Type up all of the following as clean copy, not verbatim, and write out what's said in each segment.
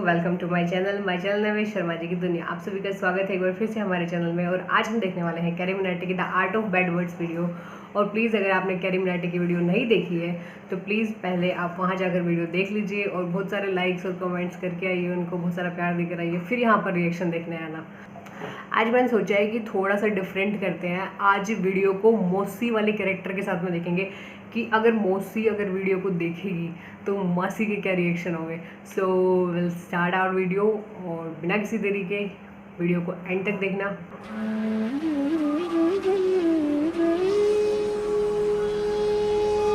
Welcome to my channel नवेश शर्मा जी की दुनिया। आप सभी का स्वागत है एक बार फिर से हमारे चैनल में। और आज हम देखने वाले हैं कैरी मिनाटी की the art of bad words video. और प्लीज़ अगर आपने कैरी मिनाटी की वीडियो नहीं देखी है तो प्लीज़ पहले आप वहां जाकर वीडियो देख लीजिए और बहुत सारे लाइक्स और कमेंट्स करके आइए, उनको बहुत सारा प्यार देकर आइए, फिर यहाँ पर रिएक्शन देखने आना। आज मैंने सोचा है कि थोड़ा सा डिफरेंट करते हैं। आज वीडियो को मौसी वाले कैरेक्टर के साथ में देखेंगे कि अगर मौसी अगर वीडियो को देखेगी तो मासी के क्या रिएक्शन होंगे। So will start our video और बिना किसी देरी के वीडियो को एंड तक देखना।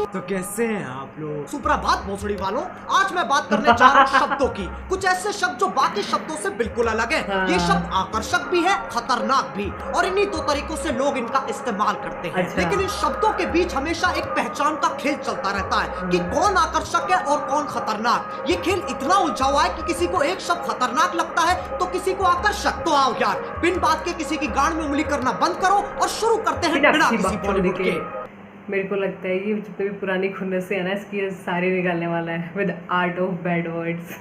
तो कैसे हैं आप लोग? सुप्रभात भोसड़ी वालों। आज मैं बात करने जा रहा हूँ शब्दों की। कुछ ऐसे शब्द जो बाकी शब्दों से बिल्कुल अलग है। ये शब्द आकर्षक भी है, खतरनाक भी, और इन्हीं दो तरीकों से लोग इनका इस्तेमाल करते हैं। लेकिन इन शब्दों के बीच हमेशा एक पहचान का खेल चलता रहता है कि कौन आकर्षक है और कौन खतरनाक। ये खेल इतना उलझा हुआ है कि किसी को एक शब्द खतरनाक लगता है तो किसी को आकर्षक। तो आओ यार, बिन बात के किसी की गांड में उंगली करना बंद करो और शुरू करते हैं बिना किसी बॉलीवुड के। मेरे को लगता है कि जितने भी पुरानी खुन्नस है ना, इसकी सारी निकालने वाला है with art of bad words.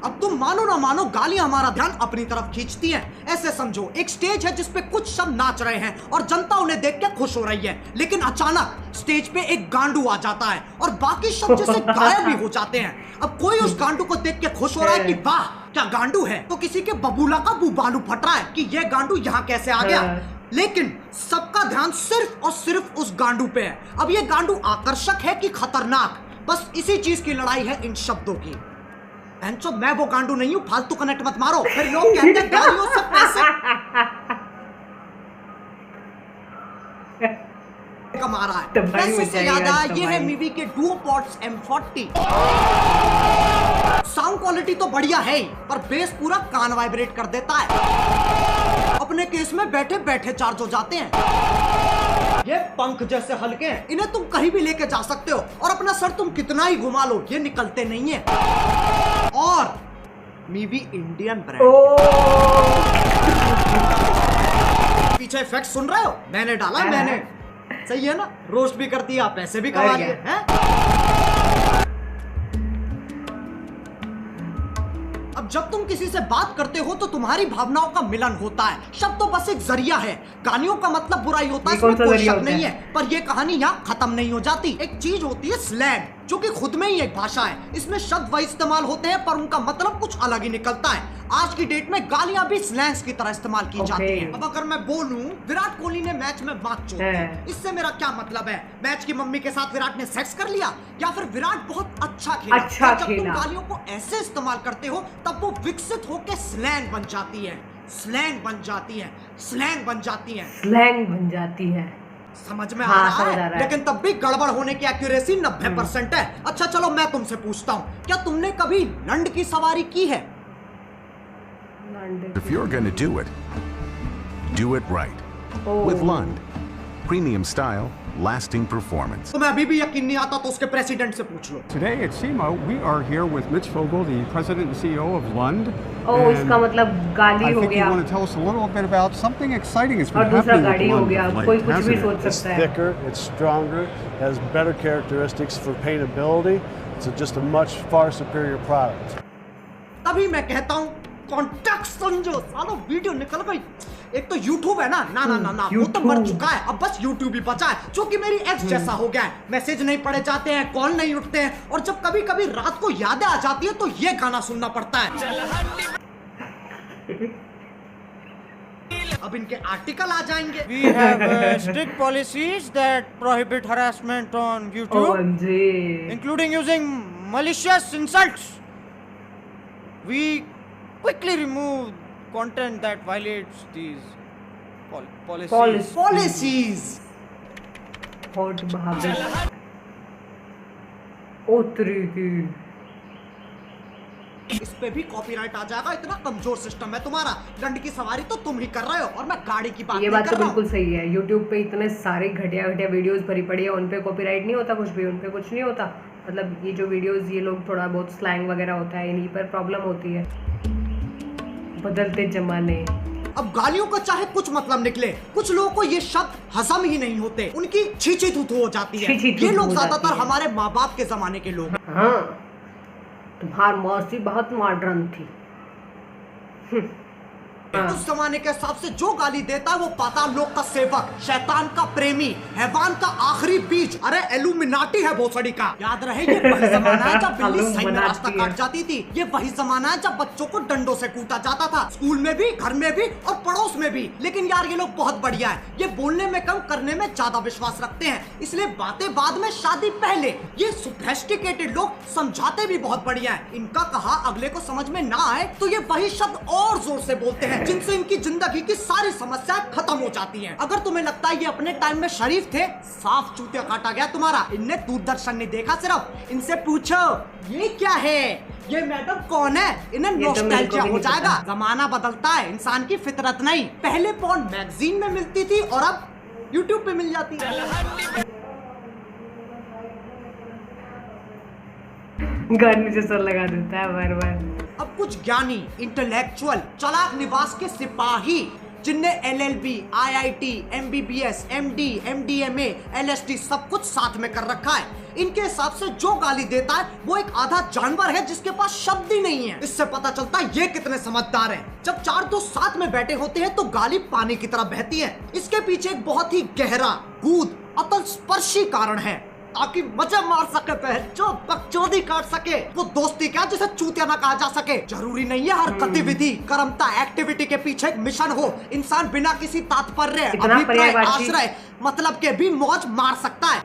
अब तुम मानो ना मानो, गालियां हमारा ध्यान अपनी तरफ खींचती हैं। ऐसे समझो एक स्टेज है जिसपे कुछ शब्द नाच रहे हैं और जनता उन्हें देख के खुश हो रही है, लेकिन अचानक स्टेज पे एक गांडू आ जाता है और बाकी शब्द जैसे गायब भी हो जाते हैं। अब कोई उस गांडू को देख के खुश हो रहा है कि वाह क्या गांडू है, तो किसी के बबूला का बुबालू फट रहा है कि ये गांडू यहाँ कैसे आ गया। लेकिन सबका ध्यान सिर्फ और सिर्फ उस गांडू पे है। अब ये गांडू आकर्षक है कि खतरनाक, बस इसी चीज की लड़ाई है इन शब्दों की। मैं वो गांडू नहीं हूँ, फालतू कनेक्ट मत मारो, फिर लोग कहते हैं गालियों से पैसे कमा रहा है। पैसे से याद आया, ये है मीवी के डुओपॉड्स M40। साउंड क्वालिटी तो बढ़िया है ही, पर बेस पूरा कान वाइब्रेट कर देता है। अपने केस में बैठे बैठे चार्ज हो जाते हैं। ये पंख जैसे हल्के हैं, इन्हें तुम कहीं भी लेके जा सकते हो और अपना सर तुम कितना ही घुमा लो ये निकलते नहीं है। और मीवी इंडियन ब्रांड। पीछे इफेक्ट सुन रहे हो? मैंने डाला, मैंने। सही है ना? रोस्ट भी कर दिया, पैसे भी कमा लिए हैं। अब जब तुम किसी से बात करते हो तो तुम्हारी भावनाओं का मिलन होता है। शब्द तो बस एक जरिया है। गालियों का मतलब बुराई होता है, इसमें कोई शक नहीं है, पर ये कहानी यहाँ खत्म नहीं हो जाती। एक चीज होती है स्लैंग, जो कि खुद में ही एक भाषा है। इसमें शब्द वही इस्तेमाल होते हैं पर उनका मतलब कुछ अलग ही निकलता है। आज की डेट में गालियां भी स्लैंग्स की तरह इस्तेमाल की जाती हैं। अब अगर मैं बोलूं विराट कोहली ने मैच में बात चोट दी, इससे मेरा क्या मतलब है? मैच की मम्मी के साथ विराट ने सेक्स कर लिया, या फिर विराट बहुत अच्छा खेला। जब तुम गालियों को ऐसे इस्तेमाल करते हो तब वो विकसित होकर स्लैंग बन जाती है, स्लैंग बन जाती है, स्लैंग बन जाती है, स्लैंग बन जाती है। समझ में आ रहा है? लेकिन तब भी गड़बड़ होने की एक्यूरेसी 90% है। अच्छा चलो मैं तुमसे पूछता हूँ, क्या तुमने कभी लंड की सवारी की है? If you're going to do it right. With Lund, premium style, lasting performance. तुम्हें अभी भी यकीन नहीं आता तो उसके प्रेसिडेंट से पूछ लो। Today at SEMA, we are here with Mitch Vogel, the president and CEO of Lund. इसका मतलब गाड़ी हो गया। I think you want to tell us a little bit about something exciting that's been और दूसरा happening गाड़ी with हो Lund गया, of कोई late, कुछ भी hasn't सोच it? It's सकता है। thicker, it's stronger, has better characteristics for paintability. It's just a much far superior product. तभी मैं कहता हूँ कॉन्टेक्स्ट समझो। सालो वीडियो निकल गई। एक तो YouTube है ना, ना ना ना ना, वो तो मर चुका है। अब बस YouTube ही बचा है, जो कि मेरी एक्स जैसा हो गया है। मैसेज नहीं पढ़े जाते हैं, कॉल नहीं उठते हैं, और जब कभी कभी रात को यादें आ जाती है तो ये गाना सुनना पड़ता है। अब इनके आर्टिकल आ जाएंगे। We have strict policies that prohibit harassment on YouTube, including using malicious insults. We quickly remove content that violates these policies. हॉट बहादुर उतरी की इस पे भी कॉपीराइट आ जाएगा। इतना कमजोर सिस्टम है तुम्हारा। लंड की सवारी तो तुम ही कर रहे हो और मैं गाड़ी की बात ये नहीं बात कर तो रहा हूं। बिल्कुल सही है। YouTube पे इतने सारे घटिया घटिया वीडियोस भरी पड़ी है, उन पे कॉपीराइट नहीं होता, कुछ भी उन पे कुछ नहीं होता। मतलब ये जो वीडियोस ये लोग थोड़ा बहुत स्लैंग वगैरह होता है, इन्हीं पर प्रॉब्लम होती है। बदलते जमाने अब गालियों का चाहे कुछ मतलब निकले, कुछ लोगों को ये शब्द हजम ही नहीं होते, उनकी छीछी थूथू हो जाती है। ये लोग ज्यादातर हमारे माँ बाप के जमाने के लोग। हाँ, तुम्हारी मौसी बहुत मॉडर्न थी। उस जमाने के हिसाब से जो गाली देता है वो पाताल लोक का सेवक, शैतान का प्रेमी, हैवान का आखिरी बीज, अरे एलुमिनाटी है भोसड़ी का। याद रहे ये वही जमाना है जब बिल्ली सही में रास्ता काट जाती थी। ये वही जमाना है जब बच्चों को डंडों से कूटा जाता था, स्कूल में भी, घर में भी और पड़ोस में भी। लेकिन यार ये लोग बहुत बढ़िया है, ये बोलने में कम करने में ज्यादा विश्वास रखते हैं, इसलिए बातें बाद में शादी पहले। ये सोफिस्टिकेटेड लोग समझाते भी बहुत बढ़िया है। इनका कहा अगले को समझ में ना आए तो ये वही शब्द और जोर से बोलते हैं जिनसे इनकी जिंदगी की सारी समस्याएं खत्म हो जाती हैं। अगर तुम्हें लगता है ये अपने टाइम में शरीफ थे, साफ चूतिया काटा गया तुम्हारा। इनने दूरदर्शन नहीं देखा सिर्फ, इनसे पूछो ये क्या है, ये मैडम कौन है, इन्हें नॉस्टैल्जिया हो जाएगा। जमाना बदलता है, इंसान की फितरत नहीं। पहले पॉर्न मैगजीन में मिलती थी और अब यूट्यूब पे मिल जाती है। घर में जो सर लगा देता है बार बार। अब कुछ ज्ञानी, इंटेलेक्चुअल, चालाक निवास के सिपाही जिनने LLB, IIT, MBBS, MD, MDMA, LSD सब कुछ साथ में कर रखा है, इनके हिसाब से जो गाली देता है वो एक आधा जानवर है जिसके पास शब्द ही नहीं है। इससे पता चलता है ये कितने समझदार हैं। जब चार दोस्त साथ में बैठे होते हैं तो गाली पानी की तरह बहती है। इसके पीछे एक बहुत ही गहरा, गूढ़, अतल स्पर्शी कारण है, ताकि मजे मार सके, जो बकचोदी काट सके। वो दोस्ती क्या जिसे चूतिया ना कहा जा सके। जरूरी नहीं है हर गतिविधि, कर्मता, एक्टिविटी के पीछे एक मिशन हो। इंसान बिना किसी तात्पर्य, अभिप्राय, आश्रय, मतलब के भी मौज मार सकता है।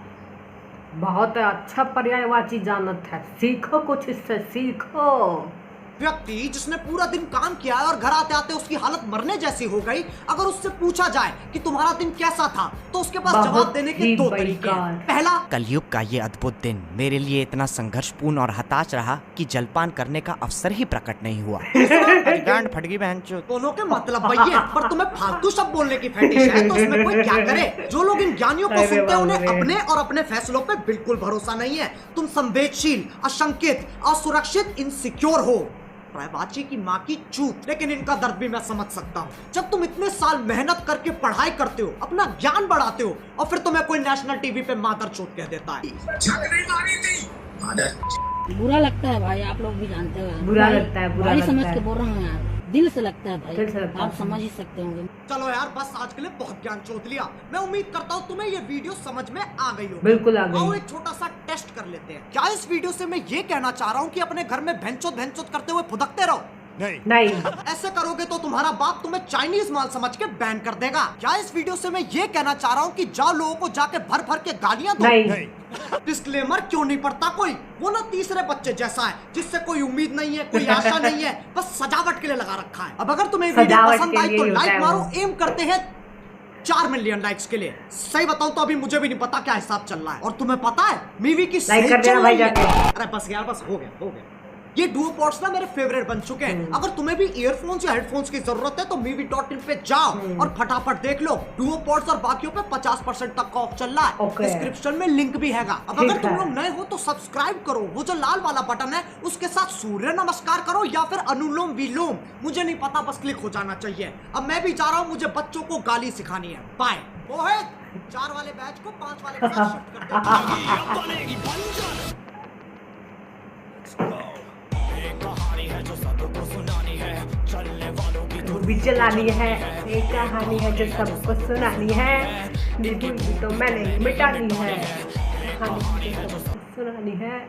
बहुत अच्छा पर्यायवाची जानत है, सीखो कुछ इससे, सीखो। व्यक्ति जिसने पूरा दिन काम किया और घर आते आते उसकी हालत मरने जैसी हो गई, अगर उससे पूछा जाए कि तुम्हारा दिन कैसा था तो उसके पास जवाब देने के दो तरीके हैं। पहला, कलयुग का ये अद्भुत दिन मेरे लिए इतना संघर्षपूर्ण और हताश रहा कि जलपान करने का अवसर ही प्रकट नहीं हुआ। गांड फट गई बहनचोद। दोनों के मतलब वही है, पर तुम्हें फालतू शब्द बोलने की फैटिश है तो उसमें कोई क्या करे। जो लोग इन ज्ञानियों को सुनते हैं उन्हें अपने और अपने फैसलों पे बिल्कुल भरोसा नहीं है। तुम संवेदनशील, अशंकित, असुरक्षित, इनसिक्योर हो। बाची की माँ की चूत। लेकिन इनका दर्द भी मैं समझ सकता हूँ। जब तुम इतने साल मेहनत करके पढ़ाई करते हो, अपना ज्ञान बढ़ाते हो और फिर तुम्हें कोई नेशनल टीवी पे मादर चोट कह देता है। बुरा लगता है भाई, आप लोग भी जानते हो। बुरा लगता है, बुरा लगता है। समझ के बोल रहा हूँ यार, दिल से लगता है भाई, दिल से लगता है। आप समझ ही सकते होंगे। चलो यार बस आज के लिए बहुत ज्ञान चोत लिया। मैं उम्मीद करता हूँ तुम्हें ये वीडियो समझ में आ गई हो। बिल्कुल आ गई। आओ एक छोटा सा टेस्ट कर लेते हैं। क्या इस वीडियो से मैं ये कहना चाह रहा हूँ कि अपने घर में भैंचोद करते हुए फुदकते रहो? नहीं। ऐसे करोगे तो तुम्हारा बाप तुम्हें चाइनीज माल समझ के बैन कर देगा। क्या इस वीडियो से मैं ये कहना चाह रहा हूँ कि जाओ लोगों को जाके भर भर के गालियां दो? नहीं। डिस्क्लेमर क्यों नहीं पढ़ता कोई? वो ना तीसरे बच्चे जैसा है जिससे कोई उम्मीद नहीं है, कोई आशा नहीं है, बस सजावट के लिए लगा रखा है। अब अगर तुम्हें वीडियो पसंद आई तो लाइक मारो। एम करते हैं 4 मिलियन लाइक्स के लिए। सही बताऊं तो अभी मुझे भी नहीं पता क्या हिसाब चल रहा है। और तुम्हें पता है मीवी की लाइक कर देना भाई जाके। अरे बस यार, बस हो गया। ये डुओ पॉड्स ना मेरे फेवरेट बन चुके हैं। अगर तुम्हें भी ईयरफोन्स या हेडफोन्स की जरूरत है तो मीवी.in पे जाओ और फटाफट देख लो। डुओ पॉड्स और बाकियों पे 50% तक का ऑफ चल रहा है। डिस्क्रिप्शन में लिंक भी हैगा। अब अगर तुम लोग नए हो तो सब्सक्राइब करो। वो जो लाल वाला बटन है उसके साथ सूर्य नमस्कार करो या फिर अनुलोम विलोम, मुझे नहीं पता, बस क्लिक हो जाना चाहिए। अब मैं भी जा रहा हूँ, मुझे बच्चों को गाली सिखानी है। बाय। मोहित 4 वाले बैच को 5 वाले के साथ शिफ्ट कर दे। भी चलानी है, एक कहानी है जो सबको सुनानी है, तो मैंने मिटानी है, कहानी जो सबको सुनानी है।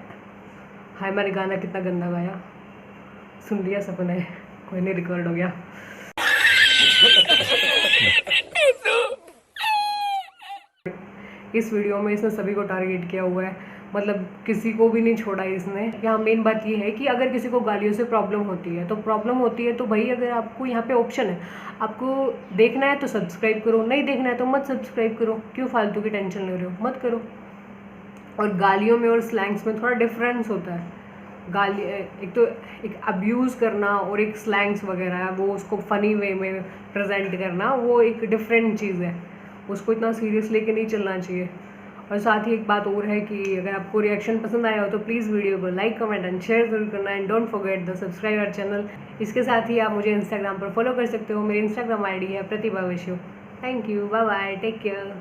हाय, मैंने गाना कितना गंदा गाया, सुन लिया सबने, कोई नहीं, रिकॉर्ड हो गया। इस वीडियो में इसने सभी को टारगेट किया हुआ है, मतलब किसी को भी नहीं छोड़ा इसने। यहाँ मेन बात ये है कि अगर किसी को गालियों से प्रॉब्लम होती है तो भाई अगर आपको यहाँ पे ऑप्शन है, आपको देखना है तो सब्सक्राइब करो, नहीं देखना है तो मत सब्सक्राइब करो। क्यों फालतू की टेंशन ले रहे हो, मत करो। और गालियों में और स्लैंग्स में थोड़ा डिफरेंस होता है। गाली एक तो एक अब्यूज़ करना और एक स्लैंग्स वगैरह वो उसको फ़नी वे में प्रेजेंट करना, वो एक डिफरेंट चीज़ है, उसको इतना सीरियस लेके नहीं चलना चाहिए। और साथ ही एक बात और है कि अगर आपको रिएक्शन पसंद आया हो तो प्लीज़ वीडियो को लाइक, कमेंट एंड शेयर जरूर करना and don't forget the subscribe our channel. इसके साथ ही आप मुझे इंस्टाग्राम पर फॉलो कर सकते हो। मेरी इंस्टाग्राम ID है Pratibha Vishu. Thank you, bye bye, take care.